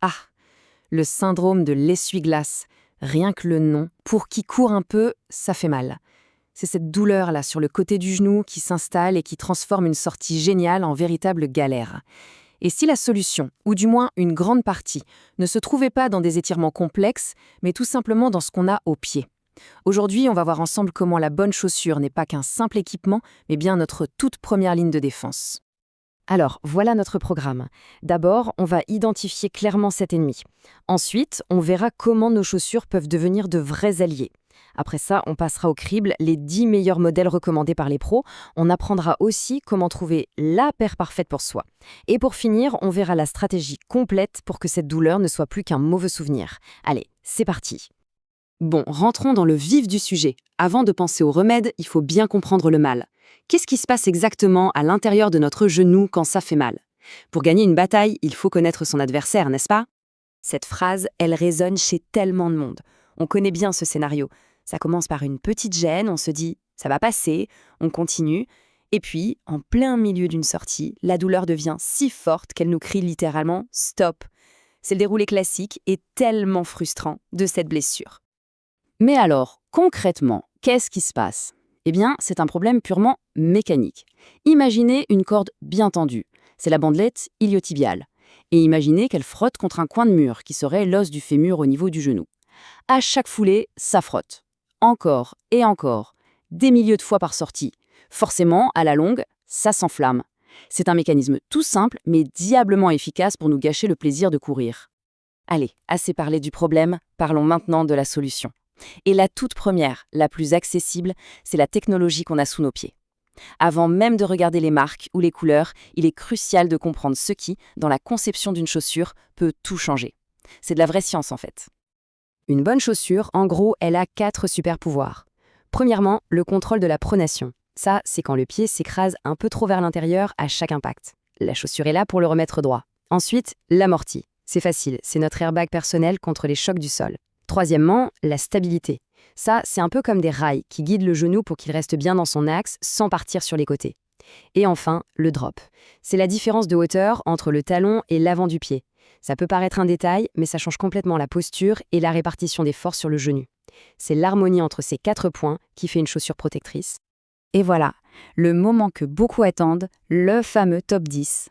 Ah, le syndrome de l'essuie-glace. Rien que le nom, pour qui court un peu, ça fait mal. C'est cette douleur-là sur le côté du genou qui s'installe et qui transforme une sortie géniale en véritable galère. Et si la solution, ou du moins une grande partie, ne se trouvait pas dans des étirements complexes, mais tout simplement dans ce qu'on a au pied. Aujourd'hui, on va voir ensemble comment la bonne chaussure n'est pas qu'un simple équipement, mais bien notre toute première ligne de défense. Alors, voilà notre programme. D'abord, on va identifier clairement cet ennemi. Ensuite, on verra comment nos chaussures peuvent devenir de vrais alliés. Après ça, on passera au crible les 10 meilleurs modèles recommandés par les pros. On apprendra aussi comment trouver la paire parfaite pour soi. Et pour finir, on verra la stratégie complète pour que cette douleur ne soit plus qu'un mauvais souvenir. Allez, c'est parti. Bon, rentrons dans le vif du sujet. Avant de penser au remède, il faut bien comprendre le mal. Qu'est-ce qui se passe exactement à l'intérieur de notre genou quand ça fait mal? Pour gagner une bataille, il faut connaître son adversaire, n'est-ce pas? Cette phrase, elle résonne chez tellement de monde. On connaît bien ce scénario. Ça commence par une petite gêne, on se dit « ça va passer », on continue. Et puis, en plein milieu d'une sortie, la douleur devient si forte qu'elle nous crie littéralement « stop ». C'est le déroulé classique et tellement frustrant de cette blessure. Mais alors, concrètement, qu'est-ce qui se passe? Eh bien, c'est un problème purement mécanique. Imaginez une corde bien tendue. C'est la bandelette iliotibiale. Et imaginez qu'elle frotte contre un coin de mur qui serait l'os du fémur au niveau du genou. À chaque foulée, ça frotte. Encore et encore. Des milliers de fois par sortie. Forcément, à la longue, ça s'enflamme. C'est un mécanisme tout simple, mais diablement efficace pour nous gâcher le plaisir de courir. Allez, assez parlé du problème, parlons maintenant de la solution. Et la toute première, la plus accessible, c'est la technologie qu'on a sous nos pieds. Avant même de regarder les marques ou les couleurs, il est crucial de comprendre ce qui, dans la conception d'une chaussure, peut tout changer. C'est de la vraie science en fait. Une bonne chaussure, en gros, elle a 4 super pouvoirs. Premièrement, le contrôle de la pronation. Ça, c'est quand le pied s'écrase un peu trop vers l'intérieur à chaque impact. La chaussure est là pour le remettre droit. Ensuite, l'amorti. C'est facile, c'est notre airbag personnel contre les chocs du sol. Troisièmement, la stabilité. Ça, c'est un peu comme des rails qui guident le genou pour qu'il reste bien dans son axe sans partir sur les côtés. Et enfin, le drop. C'est la différence de hauteur entre le talon et l'avant du pied. Ça peut paraître un détail, mais ça change complètement la posture et la répartition des forces sur le genou. C'est l'harmonie entre ces 4 points qui fait une chaussure protectrice. Et voilà, le moment que beaucoup attendent, le fameux top 10.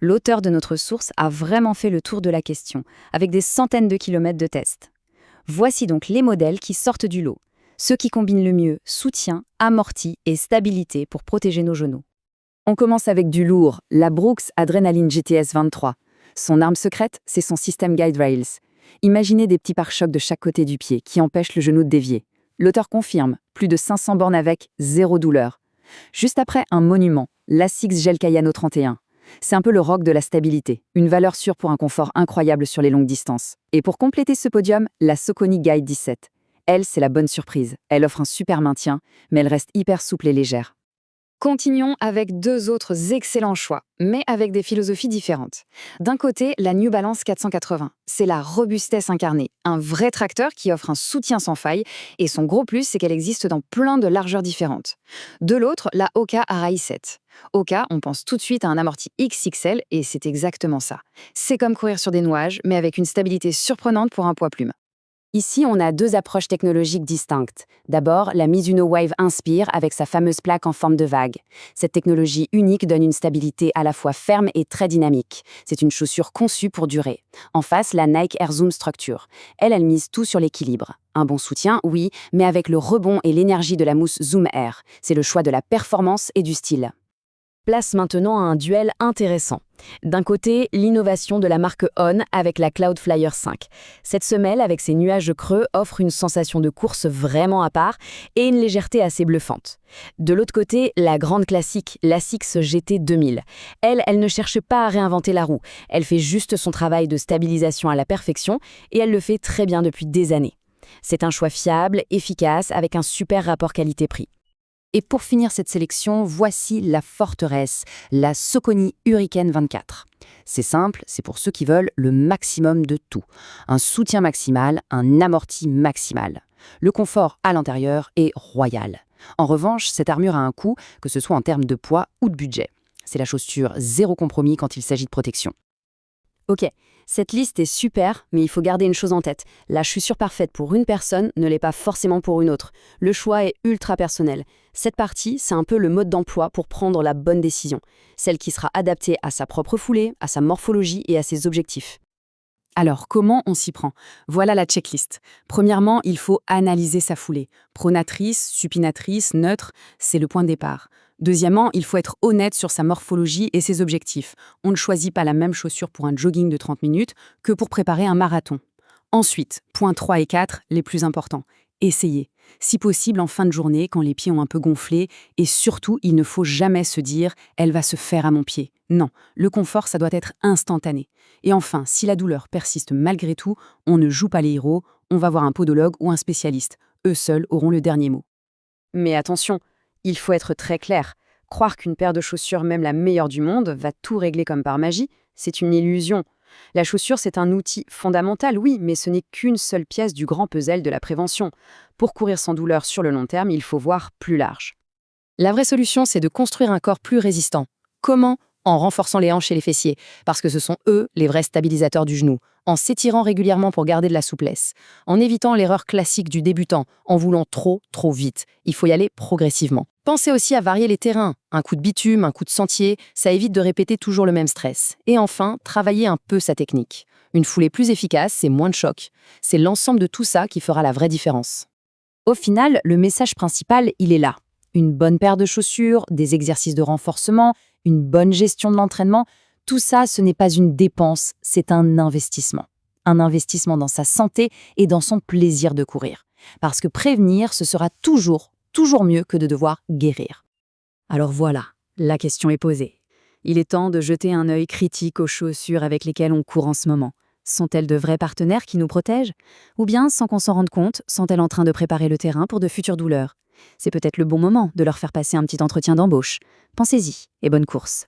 L'auteur de notre source a vraiment fait le tour de la question, avec des centaines de kilomètres de tests. Voici donc les modèles qui sortent du lot, ceux qui combinent le mieux soutien, amorti et stabilité pour protéger nos genoux. On commence avec du lourd, la Brooks Adrenaline GTS 23. Son arme secrète, c'est son système Guide Rails. Imaginez des petits pare-chocs de chaque côté du pied qui empêchent le genou de dévier. L'auteur confirme, plus de 500 bornes avec, zéro douleur. Juste après, un monument, l'Asics Gel Kayano 31. C'est un peu le rock de la stabilité, une valeur sûre pour un confort incroyable sur les longues distances. Et pour compléter ce podium, la Saucony Guide 17. Elle, c'est la bonne surprise. Elle offre un super maintien, mais elle reste hyper souple et légère. Continuons avec 2 autres excellents choix, mais avec des philosophies différentes. D'un côté, la New Balance 480. C'est la robustesse incarnée, un vrai tracteur qui offre un soutien sans faille, et son gros plus, c'est qu'elle existe dans plein de largeurs différentes. De l'autre, la Hoka Arai 7. Hoka, on pense tout de suite à un amorti XXL, et c'est exactement ça. C'est comme courir sur des nuages, mais avec une stabilité surprenante pour un poids plume. Ici, on a 2 approches technologiques distinctes. D'abord, la Mizuno Wave Inspire avec sa fameuse plaque en forme de vague. Cette technologie unique donne une stabilité à la fois ferme et très dynamique. C'est une chaussure conçue pour durer. En face, la Nike Air Zoom Structure. Elle mise tout sur l'équilibre. Un bon soutien, oui, mais avec le rebond et l'énergie de la mousse Zoom Air. C'est le choix de la performance et du style. Place maintenant à un duel intéressant. D'un côté, l'innovation de la marque On avec la Cloudflyer 5. Cette semelle, avec ses nuages creux, offre une sensation de course vraiment à part et une légèreté assez bluffante. De l'autre côté, la grande classique, l'Asics GT 2000. Elle ne cherche pas à réinventer la roue. Elle fait juste son travail de stabilisation à la perfection et elle le fait très bien depuis des années. C'est un choix fiable, efficace, avec un super rapport qualité-prix. Et pour finir cette sélection, voici la forteresse, la Saucony Hurricane 24. C'est simple, c'est pour ceux qui veulent le maximum de tout. Un soutien maximal, un amorti maximal. Le confort à l'intérieur est royal. En revanche, cette armure a un coût, que ce soit en termes de poids ou de budget. C'est la chaussure zéro compromis quand il s'agit de protection. Ok, cette liste est super, mais il faut garder une chose en tête. La chaussure parfaite pour une personne ne l'est pas forcément pour une autre. Le choix est ultra personnel. Cette partie, c'est un peu le mode d'emploi pour prendre la bonne décision. Celle qui sera adaptée à sa propre foulée, à sa morphologie et à ses objectifs. Alors, comment on s'y prend? Voilà la checklist. Premièrement, il faut analyser sa foulée. Pronatrice, supinatrice, neutre, c'est le point de départ. Deuxièmement, il faut être honnête sur sa morphologie et ses objectifs. On ne choisit pas la même chaussure pour un jogging de 30 minutes que pour préparer un marathon. Ensuite, points 3 et 4, les plus importants. Essayez. Si possible en fin de journée, quand les pieds ont un peu gonflé, et surtout, il ne faut jamais se dire « elle va se faire à mon pied ». Non, le confort, ça doit être instantané. Et enfin, si la douleur persiste malgré tout, on ne joue pas les héros, on va voir un podologue ou un spécialiste. Eux seuls auront le dernier mot. Mais attention, il faut être très clair. Croire qu'une paire de chaussures, même la meilleure du monde, va tout régler comme par magie, c'est une illusion. La chaussure, c'est un outil fondamental, oui, mais ce n'est qu'une seule pièce du grand puzzle de la prévention. Pour courir sans douleur sur le long terme, il faut voir plus large. La vraie solution, c'est de construire un corps plus résistant. Comment? En renforçant les hanches et les fessiers, parce que ce sont eux les vrais stabilisateurs du genou, en s'étirant régulièrement pour garder de la souplesse, en évitant l'erreur classique du débutant, en voulant trop vite. Il faut y aller progressivement. Pensez aussi à varier les terrains. Un coup de bitume, un coup de sentier, ça évite de répéter toujours le même stress. Et enfin, travailler un peu sa technique. Une foulée plus efficace, c'est moins de choc. C'est l'ensemble de tout ça qui fera la vraie différence. Au final, le message principal, il est là. Une bonne paire de chaussures, des exercices de renforcement, une bonne gestion de l'entraînement, tout ça, ce n'est pas une dépense, c'est un investissement. Un investissement dans sa santé et dans son plaisir de courir. Parce que prévenir, ce sera toujours mieux que de devoir guérir. Alors voilà, la question est posée. Il est temps de jeter un œil critique aux chaussures avec lesquelles on court en ce moment. Sont-elles de vrais partenaires qui nous protègent? Ou bien, sans qu'on s'en rende compte, sont-elles en train de préparer le terrain pour de futures douleurs? C'est peut-être le bon moment de leur faire passer un petit entretien d'embauche. Pensez-y et bonne course.